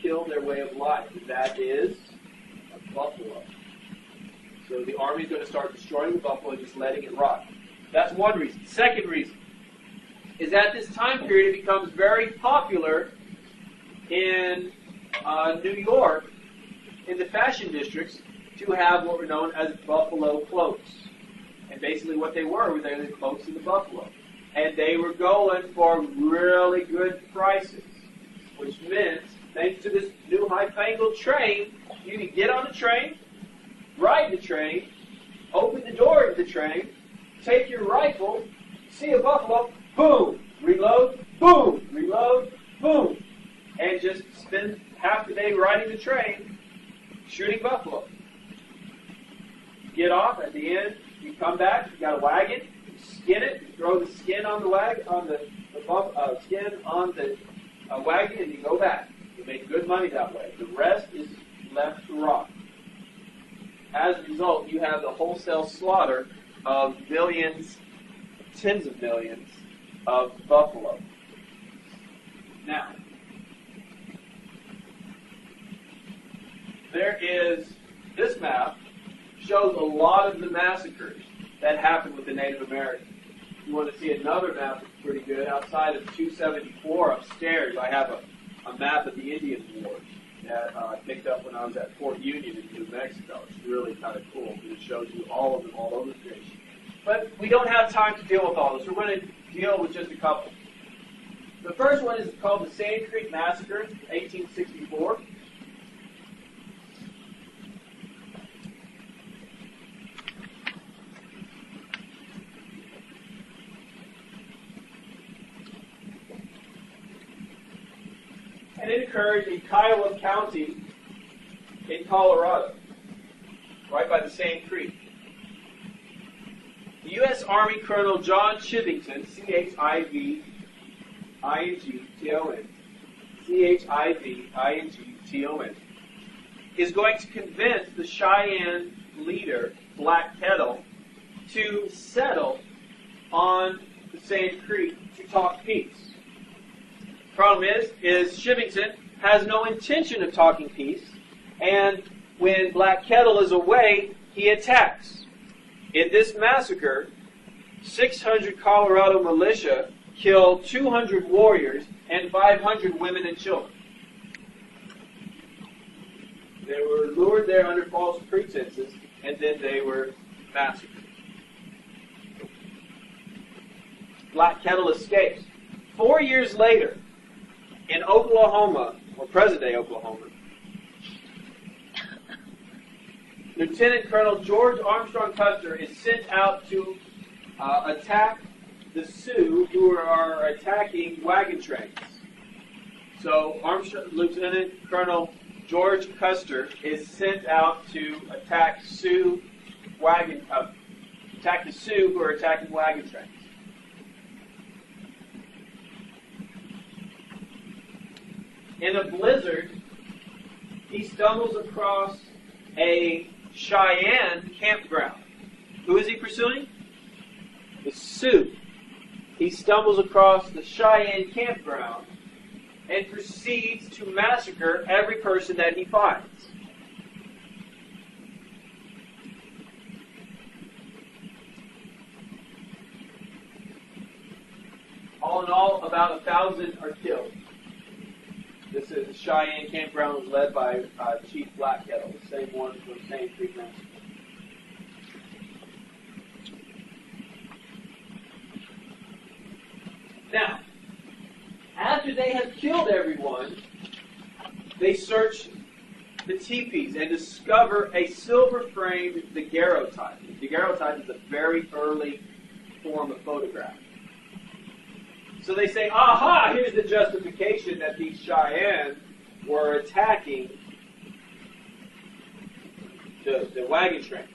kill their way of life. And that is a buffalo. So the army is going to start destroying the buffalo and just letting it rot. That's one reason. Second reason is, at this time period, it becomes very popular in New York, in the fashion districts, to have what were known as buffalo cloaks. And basically what they were the cloaks of the buffalo. And they were going for really good prices, which meant, thanks to this new high-fangled train, you could get on the train, ride the train, open the door of the train, take your rifle, see a buffalo, boom, reload, boom, reload, boom, and just spend half the day riding the train, shooting buffalo. Get off at the end. You come back. You got a wagon. You skin it. You throw the skin on the wagon, skin on the wagon, and you go back. You make good money that way. The rest is left to rot. As a result, you have the wholesale slaughter of millions, tens of millions of buffalo. Now, there is this map. Shows a lot of the massacres that happened with the Native Americans. If you want to see another map that's pretty good, outside of 274 upstairs, I have a map of the Indian Wars that I picked up when I was at Fort Union in New Mexico. It's really kind of cool because it shows you all of them all over the place. But we don't have time to deal with all this. We're going to deal with just a couple. The first one is called the Sand Creek Massacre, 1864. And it occurred in Kiowa County in Colorado, right by the Sand Creek. The U.S. Army Colonel John Chivington, C-H-I-V-I-N-G-T-O-N, C-H-I-V-I-N-G-T-O-N, is going to convince the Cheyenne leader, Black Kettle, to settle on the Sand Creek to talk peace. Problem is Chivington has no intention of talking peace, and when Black Kettle is away, he attacks. In this massacre, 600 Colorado militia killed 200 warriors and 500 women and children. They were lured there under false pretenses, and then they were massacred. Black Kettle escapes. 4 years later, in Oklahoma, or present-day Oklahoma, Lieutenant Colonel George Armstrong Custer is sent out to attack the Sioux who are attacking wagon trains. So Lieutenant Colonel George Custer is sent out to attack the Sioux who are attacking wagon trains. In a blizzard, he stumbles across a Cheyenne campground. Who is he pursuing? The Sioux. He stumbles across the Cheyenne campground and proceeds to massacre every person that he finds. All in all, about 1,000 are killed. This is the Cheyenne campground, was led by Chief Blackkettle, the same one from the same Creek Massacre. Now, after they have killed everyone, they search the teepees and discover a silver-framed daguerreotype. The daguerreotype is a very early form of photograph. So they say, aha, here's the justification that these Cheyenne were attacking the wagon train.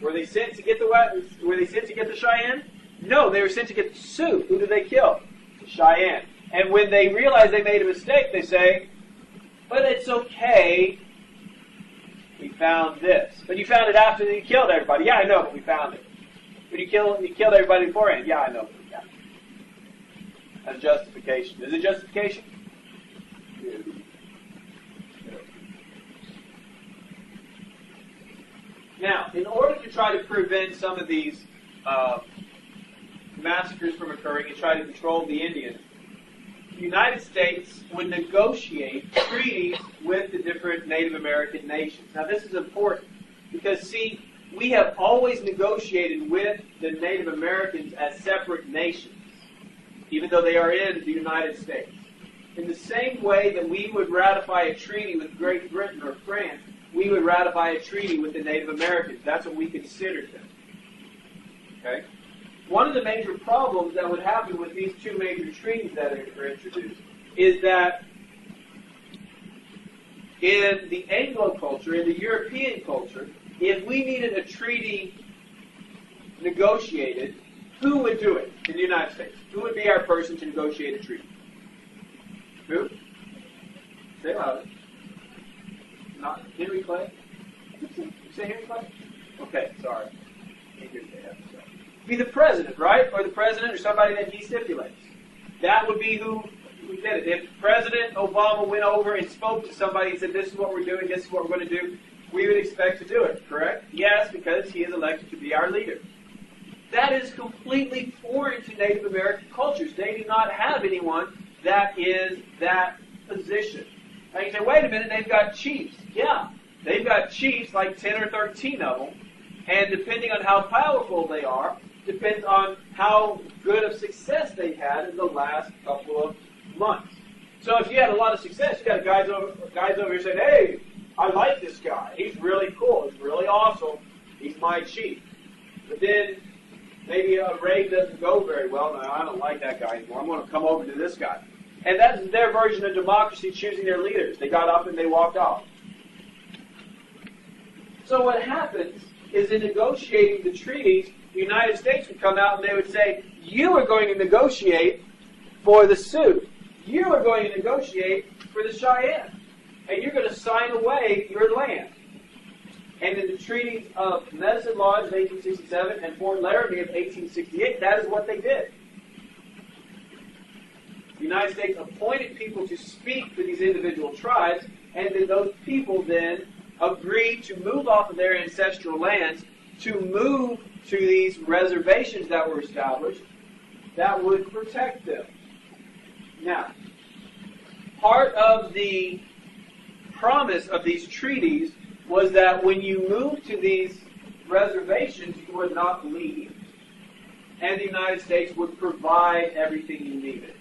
Were they sent to get the Cheyenne? No, they were sent to get the Sioux. Who did they kill? The Cheyenne. And when they realize they made a mistake, they say, but it's okay. We found this. But you found it after you killed everybody. Yeah, I know, but we found it. But you killed everybody beforehand. Yeah, I know, but we found it. That's justification. Is it justification? Now, in order to try to prevent some of these massacres from occurring and try to control the Indians, the United States would negotiate treaties with the different Native American nations. Now, this is important because, see, we have always negotiated with the Native Americans as separate nations, even though they are in the United States. In the same way that we would ratify a treaty with Great Britain or France, we would ratify a treaty with the Native Americans. That's what we considered them. Okay? One of the major problems that would happen with these two major treaties that are introduced is that in the Anglo culture, in the European culture, if we needed a treaty negotiated, who would do it in the United States? Who would be our person to negotiate a treaty? Who? Say it louder. Not Henry Clay? You say Henry Clay? Okay, sorry. Can't hear what they have to say. Be the president, right? Or the president or somebody that he stipulates. That would be who did it. If President Obama went over and spoke to somebody and said, this is what we're doing, this is what we're going to do, we would expect to do it, correct? Yes, because he is elected to be our leader. That is completely foreign to Native American cultures. They do not have anyone that is that position. Now you say, wait a minute, they've got chiefs. Yeah, they've got chiefs, like 10 or 13 of them, and depending on how powerful they are, depends on how good of success they've had in the last couple of months. So if you had a lot of success, you got guys over here saying, hey, I like this guy. He's really cool. He's really awesome. He's my chief. But then maybe a raid doesn't go very well. No, I don't like that guy anymore. I'm going to come over to this guy. And that's their version of democracy, choosing their leaders. They got up and they walked off. So what happens is in negotiating the treaties, the United States would come out and they would say, you are going to negotiate for the Sioux. You are going to negotiate for the Cheyenne. And you're going to sign away your land. And in the treaties of Medicine Lodge of 1867 and Fort Laramie of 1868, that is what they did. The United States appointed people to speak for these individual tribes, and then those people then agreed to move off of their ancestral lands to move to these reservations that were established that would protect them. Now, part of the promise of these treaties was that when you moved to these reservations, you would not leave, and the United States would provide everything you needed.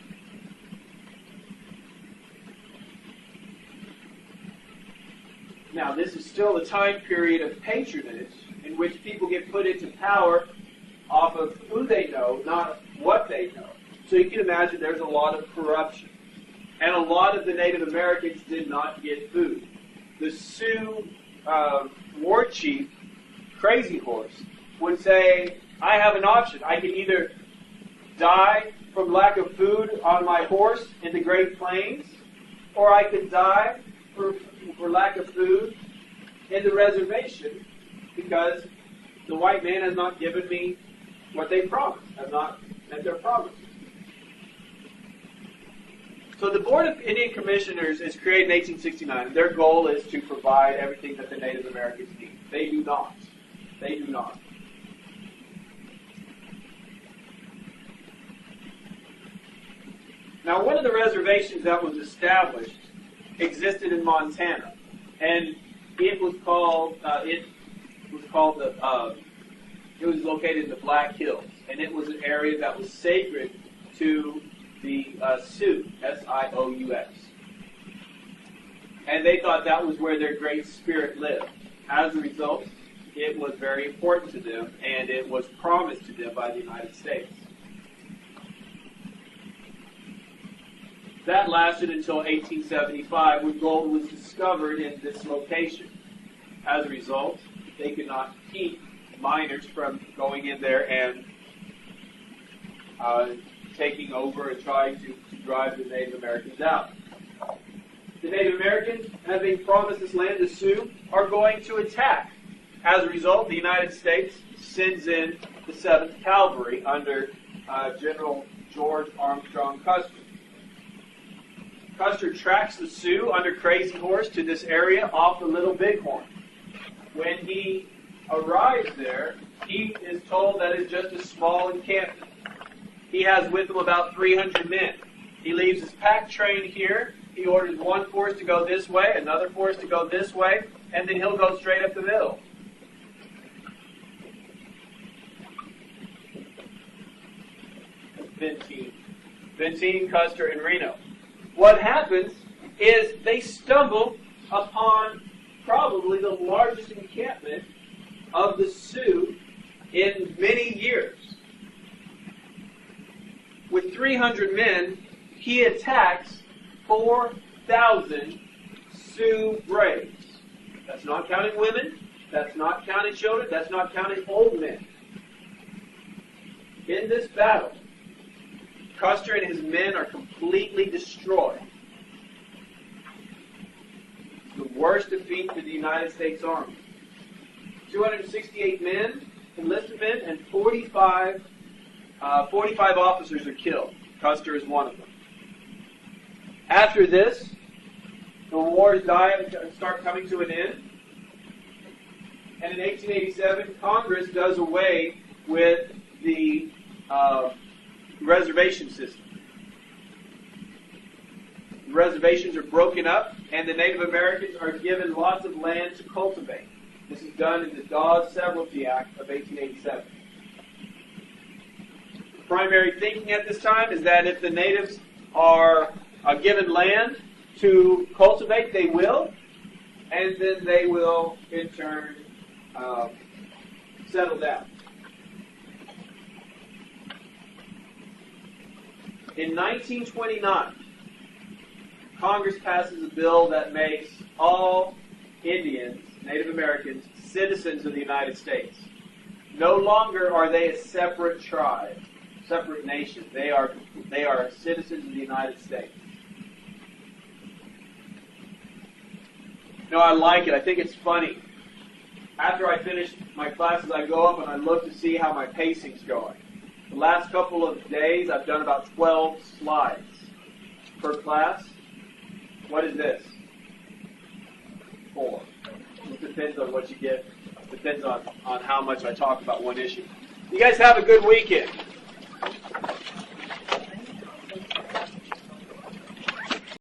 Now, this is still a time period of patronage in which people get put into power off of who they know, not what they know. So you can imagine there's a lot of corruption. And a lot of the Native Americans did not get food. The Sioux war chief, Crazy Horse, would say, I have an option. I can either die from lack of food on my horse in the Great Plains, or I could die for lack of food in the reservation because the white man has not given me what they promised, have not met their promises. So the Board of Indian Commissioners is created in 1869, and their goal is to provide everything that the Native Americans need. They do not. They do not. Now, one of the reservations that was established existed in Montana, and it was located in the Black Hills, and it was an area that was sacred to the Sioux, S-I-O-U-S. And they thought that was where their Great Spirit lived. As a result, it was very important to them, and it was promised to them by the United States. That lasted until 1875, when gold was discovered in this location. As a result, they could not keep miners from going in there and taking over and trying to drive the Native Americans out. The Native Americans, having promised this land to Sioux, are going to attack. As a result, the United States sends in the 7th Cavalry under General George Armstrong Custer. Custer tracks the Sioux under Crazy Horse to this area off the Little Bighorn. When he arrives there, he is told that it's just a small encampment. He has with him about 300 men. He leaves his pack train here. He orders one force to go this way, another force to go this way, and then he'll go straight up the middle. Benteen, Custer, and Reno. What happens is they stumble upon probably the largest encampment of the Sioux in many years. With 300 men, he attacks 4,000 Sioux braves. That's not counting women. That's not counting children. That's not counting old men. In this battle, Custer and his men are completely destroyed. The worst defeat to the United States Army. 268 men, enlisted men, and 45 officers are killed. Custer is one of them. After this, the wars die and start coming to an end. And in 1887, Congress does away with the reservation system. The reservations are broken up, and the Native Americans are given lots of land to cultivate. This is done in the Dawes Severalty Act of 1887. The primary thinking at this time is that if the natives are given land to cultivate, they will, and then they will, in turn, settle down. In 1929, Congress passes a bill that makes all Indians, Native Americans, citizens of the United States. No longer are they a separate tribe, separate nation. They are citizens of the United States. No, I like it. I think it's funny. After I finish my classes, I go up and I look to see how my pacing's going. The last couple of days, I've done about 12 slides per class. What is this? 4. It depends on what you get. It depends on how much I talk about one issue. You guys have a good weekend.